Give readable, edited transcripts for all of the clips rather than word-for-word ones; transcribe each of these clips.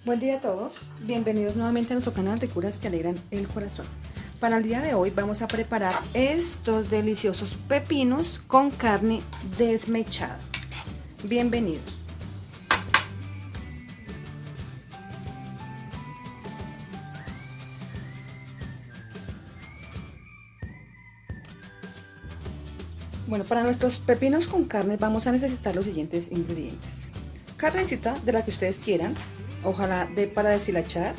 Buen día a todos, bienvenidos nuevamente a nuestro canal de curas que alegran el corazón. Para el día de hoy vamos a preparar estos deliciosos pepinos con carne desmechada. Bienvenidos. Bueno, para nuestros pepinos con carne vamos a necesitar los siguientes ingredientes. Carnecita de la que ustedes quieran, ojalá para deshilachar,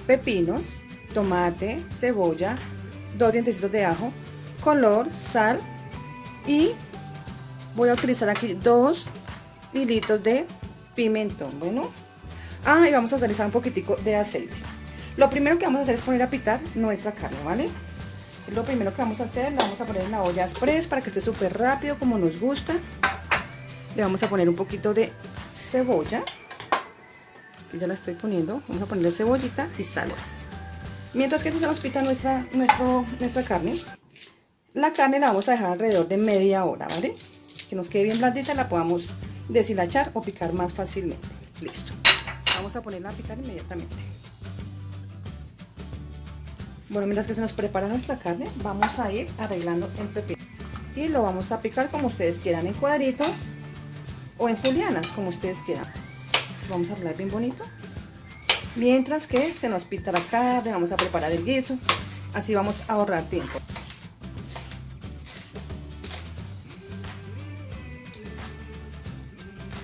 pepinos, tomate, cebolla, 2 dientecitos de ajo, color, sal y voy a utilizar aquí 2 hilitos de pimentón. Bueno, y vamos a utilizar un poquitico de aceite. Lo primero que vamos a hacer es poner a pitar nuestra carne, ¿vale? Lo primero que vamos a hacer, la vamos a poner en la olla express para que esté súper rápido como nos gusta. Le vamos a poner un poquito de cebolla, que ya la estoy poniendo. Vamos a ponerle cebollita y sal. Mientras que se nos pita nuestra carne, la carne la vamos a dejar alrededor de media hora, ¿vale? Que nos quede bien blandita y la podamos deshilachar o picar más fácilmente. Listo. Vamos a ponerla a pitar inmediatamente. Bueno, mientras que se nos prepara nuestra carne, vamos a ir arreglando el pepino. Y lo vamos a picar como ustedes quieran, en cuadritos o en julianas, como ustedes quieran. Vamos a arreglar bien bonito. Mientras que se nos pita la carne, vamos a preparar el guiso. Así vamos a ahorrar tiempo.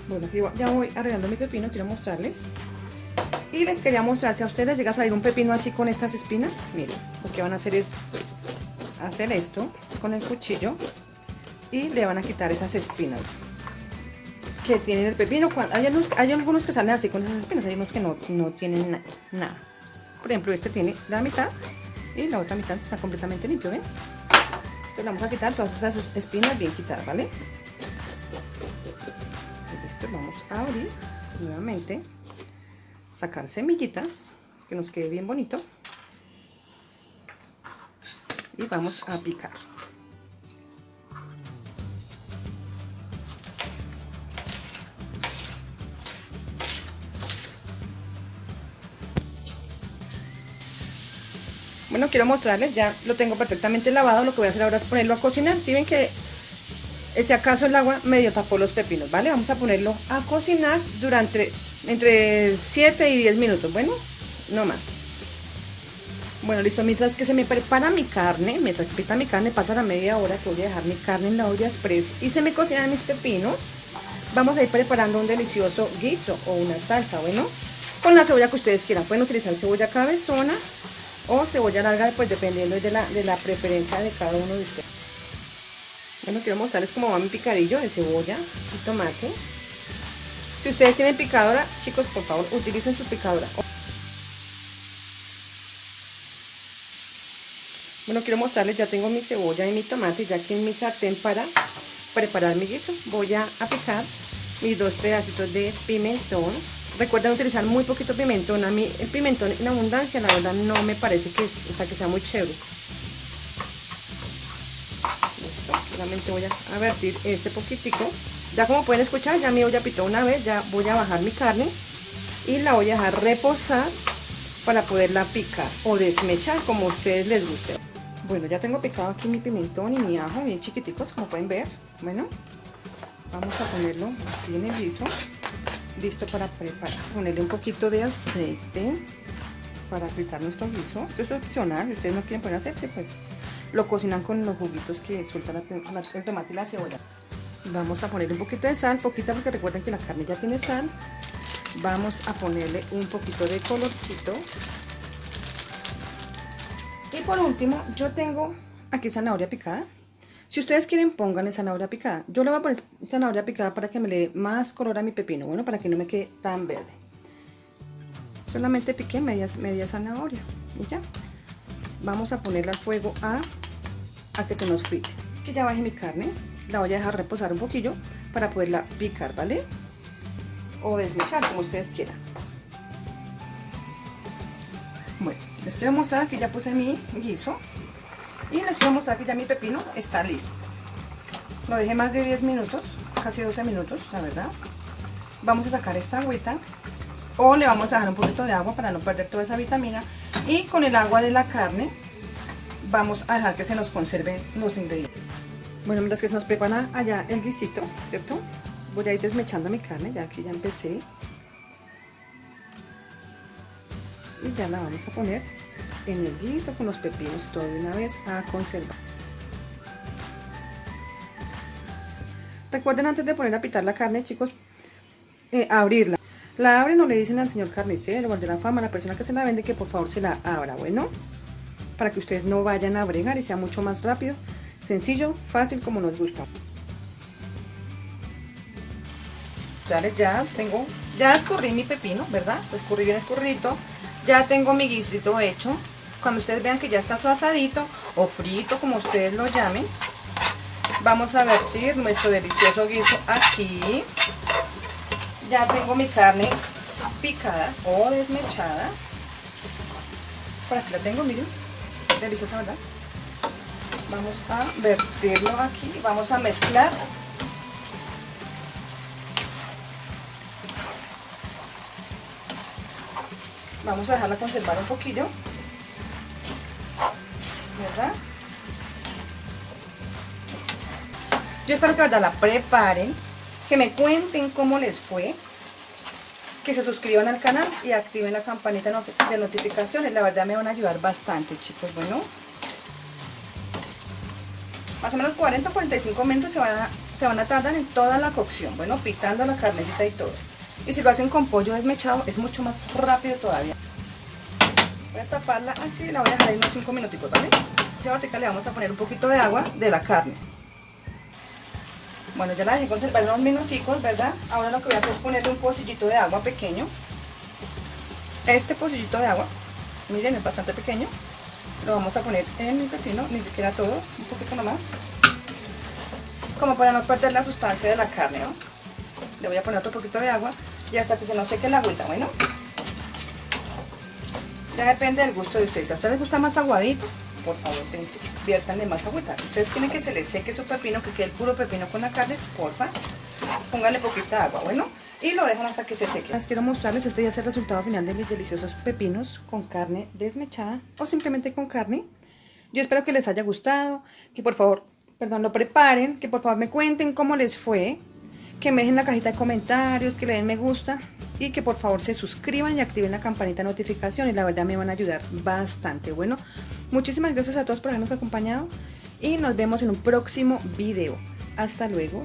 Bueno, aquí ya voy arreglando mi pepino, quiero mostrarles. Y les quería mostrar, si a ustedes les llega a salir un pepino así con estas espinas, miren, lo que van a hacer es hacer esto con el cuchillo y le van a quitar esas espinas que tienen el pepino. Hay algunos que salen así con esas espinas, hay unos que no tienen nada. Por ejemplo, este tiene la mitad y la otra mitad está completamente limpio, ¿ven? Entonces le vamos a quitar todas esas espinas bien quitadas, ¿vale? Listo, vamos a abrir nuevamente. Sacar semillitas, que nos quede bien bonito, y vamos a picar. Bueno, quiero mostrarles, ya lo tengo perfectamente lavado. Lo que voy a hacer ahora es ponerlo a cocinar. Si ven que si acaso el agua medio tapó los pepinos, ¿vale? Vamos a ponerlo a cocinar durante entre 7 y 10 minutos, bueno, no más. Bueno, listo, mientras que se me prepara mi carne, mientras que pita mi carne, pasa la media hora que voy a dejar mi carne en la olla express y se me cocinan mis pepinos. Vamos a ir preparando un delicioso guiso o una salsa, bueno, con la cebolla que ustedes quieran. Pueden utilizar cebolla cabezona o cebolla larga, pues dependiendo de la preferencia de cada uno de ustedes. Bueno, quiero mostrarles cómo va mi picadillo de cebolla y tomate. Si ustedes tienen picadora, chicos, por favor, utilicen su picadora. Bueno, quiero mostrarles, ya tengo mi cebolla y mi tomate ya aquí en mi sartén para preparar mi guiso. Voy a picar mis 2 pedacitos de pimentón. Recuerden utilizar muy poquito pimentón. A mí el pimentón en abundancia, la verdad, no me parece que sea muy chévere. Solamente voy a vertir este poquitico. Ya como pueden escuchar, ya mi olla pitó una vez. Ya voy a bajar mi carne y la voy a dejar reposar para poderla picar o desmechar como a ustedes les guste. Bueno, ya tengo picado aquí mi pimentón y mi ajo bien chiquiticos, como pueden ver. Bueno, vamos a ponerlo aquí en el guiso, listo para preparar. Ponerle un poquito de aceite para fritar nuestro guiso. Esto es opcional, si ustedes no quieren poner aceite, pues lo cocinan con los juguitos que suelta el tomate y la cebolla. Vamos a ponerle un poquito de sal, poquita, porque recuerden que la carne ya tiene sal. Vamos a ponerle un poquito de colorcito. Y por último, yo tengo aquí zanahoria picada. Si ustedes quieren, pónganle zanahoria picada. Yo le voy a poner zanahoria picada para que me le dé más color a mi pepino, bueno, para que no me quede tan verde. Solamente piqué media zanahoria y ya. Vamos a ponerla al fuego a que se nos frite. Que ya bajé mi carne, la voy a dejar reposar un poquillo para poderla picar, ¿vale? O desmechar, como ustedes quieran. Bueno, les quiero mostrar que ya puse mi guiso y les quiero mostrar que ya mi pepino está listo. Lo dejé más de 10 minutos, casi 12 minutos, la verdad. Vamos a sacar esta agüita o le vamos a dejar un poquito de agua para no perder toda esa vitamina, y con el agua de la carne vamos a dejar que se nos conserven los ingredientes. Bueno, mientras que se nos prepara allá el guisito, ¿cierto? Voy a ir desmechando mi carne, ya que ya empecé. Y ya la vamos a poner en el guiso con los pepinos todo de una vez a conservar. Recuerden, antes de poner a pitar la carne, chicos, abrirla. La abren o le dicen al señor carnicero o al de la fama, a la persona que se la vende, que por favor se la abra, bueno, para que ustedes no vayan a bregar y sea mucho más rápido, sencillo, fácil, como nos gusta. Ya escurrí mi pepino, ¿verdad? Lo escurrí bien escurridito. Ya tengo mi guisito hecho. Cuando ustedes vean que ya está su asadito o frito, como ustedes lo llamen, vamos a vertir nuestro delicioso guiso aquí. Ya tengo mi carne picada o desmechada. Por aquí la tengo, miren. Deliciosa, ¿verdad? Vamos a vertirlo aquí. Vamos a mezclar. Vamos a dejarla conservar un poquillo, ¿verdad? Yo espero que, ¿verdad?, la preparen, que me cuenten cómo les fue, que se suscriban al canal y activen la campanita de notificaciones. La verdad me van a ayudar bastante, chicos. Bueno, más o menos 40 o 45 minutos se van a tardar en toda la cocción, bueno, pitando la carnecita y todo. Y si lo hacen con pollo desmechado es mucho más rápido todavía. Voy a taparla así, la voy a dejar ahí unos 5 minutitos, ¿vale? Y ahorita le vamos a poner un poquito de agua de la carne. Bueno, ya la dejé conservar unos minuticos, ¿verdad? Ahora lo que voy a hacer es ponerle un pocillito de agua pequeño. Este pocillito de agua, miren, es bastante pequeño. Lo vamos a poner en mi pepino, ni siquiera todo, un poquito nomás. Como para no perder la sustancia de la carne, ¿no? Le voy a poner otro poquito de agua y hasta que se nos seque la agüita, bueno. Ya depende del gusto de ustedes. Si a ustedes les gusta más aguadito, por favor, viértanle más agüita. Ustedes quieren que se les seque su pepino, que quede el puro pepino con la carne, porfa, pónganle poquita agua, bueno, y lo dejan hasta que se seque. Les quiero mostrarles, este ya es el resultado final de mis deliciosos pepinos con carne desmechada o simplemente con carne. Yo espero que les haya gustado, que por favor, lo preparen, que por favor me cuenten cómo les fue, que me dejen en la cajita de comentarios, que le den me gusta y que por favor se suscriban y activen la campanita de notificaciones. La verdad me van a ayudar bastante. Bueno, muchísimas gracias a todos por habernos acompañado y nos vemos en un próximo video. Hasta luego.